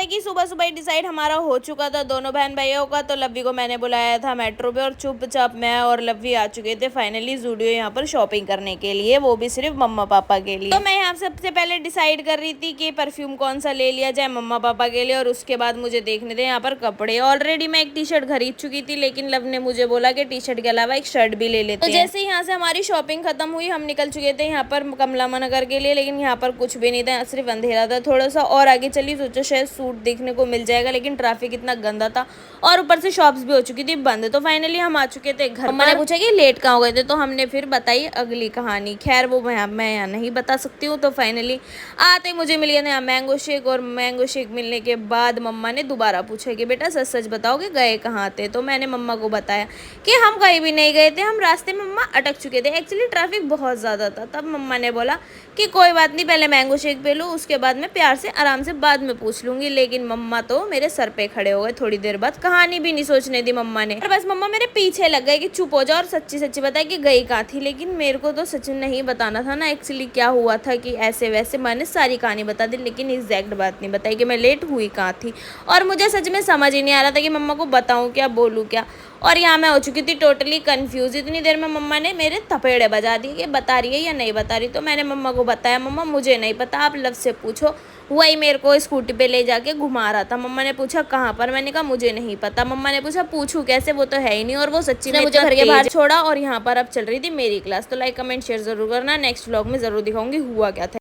जैसा कि सुबह सुबह ही डिसाइड हमारा हो चुका था दोनों बहन भाइयों का, तो लव्वी को मैंने बुलाया था मेट्रो पे और चुपचाप मैं और लव्वी आ चुके थे फाइनली जूडियो यहाँ पर शॉपिंग करने के लिए, वो भी सिर्फ मम्मा पापा के लिए। तो मैं यहाँ सबसे पहले डिसाइड कर रही थी कि परफ्यूम कौन सा ले लिया जाए मम्मा पापा के लिए, और उसके बाद मुझे देखने थे यहाँ पर कपड़े। ऑलरेडी मैं एक टी शर्ट खरीद चुकी थी, लेकिन लव ने मुझे बोला कि टी शर्ट के अलावा एक शर्ट भी ले लेते हैं। तो जैसे ही यहाँ से हमारी शॉपिंग खत्म हुई, हम निकल चुके थे यहाँ पर कमला नगर के लिए, लेकिन यहाँ पर कुछ भी नहीं था, सिर्फ अंधेरा था। थोड़ा सा और आगे चली, सोचा शायद सूट देखने को मिल जाएगा, लेकिन ट्रैफिक इतना गंदा था और ऊपर से शॉप्स भी हो चुकी थी बंद। तो फाइनली हम आ चुके थे घर। मैंने पूछा कि लेट कहाँ हो गए थे, तो हमने फिर बताई अगली कहानी। खैर वो मैं यहाँ नहीं बता सकती हूँ। तो फाइनली आते मुझे मिल गया यहाँ मैंगो शेक, और मैंगो शेक मिलने के बाद मम्मा ने दोबारा पूछा कि बेटा सच सच बताओ कि गए कहाँ थे। तो मैंने मम्मा को बताया कि हम कहीं भी नहीं गए थे, हम रास्ते में मम्मा अटक चुके थे, एक्चुअली ट्रैफिक बहुत ज़्यादा था। तब मम्मा ने बोला कि कोई बात नहीं, पहले मैंगो शेक पी लो, उसके बाद मैं प्यार से आराम से बाद में पूछ लूंगी। लेकिन मम्मा तो मेरे सर पे खड़े हो गए। थोड़ी देर बाद कहानी भी नहीं सोचने दी मम्मा ने, और बस मम्मा मेरे पीछे लग गए कि चुप हो जाओ और सच्ची सच्ची बताए कि गई कहाँ थी। लेकिन मेरे को तो सच नहीं बताना था ना एक्चुअली क्या हुआ था कि ऐसे वैसे मैंने सारी कहानी बता दी, लेकिन एग्जैक्ट बात नहीं बताई कि मैं लेट हुई कहाँ थी। और मुझे सच में समझ ही नहीं आ रहा था कि मम्मा को बताऊँ क्या, बोलूँ क्या। और यहाँ मैं हो चुकी थी टोटली कंफ्यूज। इतनी देर में मम्मा ने मेरे थपेड़े बजा दिए कि बता रही है या नहीं बता रही। तो मैंने मम्मा को बताया मम्मा मुझे नहीं पता, आप लव से पूछो, वही मेरे को स्कूटी पे ले जाके घुमा रहा था। मम्मा ने पूछा कहाँ पर, मैंने कहा मुझे नहीं पता। मम्मा ने पूछा पूछूं कैसे, वो तो है ही नहीं। और वो सच्ची में मुझे घर के बाहर छोड़ा, और यहाँ पर अब चल रही थी मेरी क्लास। तो लाइक कमेंट शेयर जरूर करना, नेक्स्ट व्लॉग में जरूर दिखाऊंगी हुआ क्या था।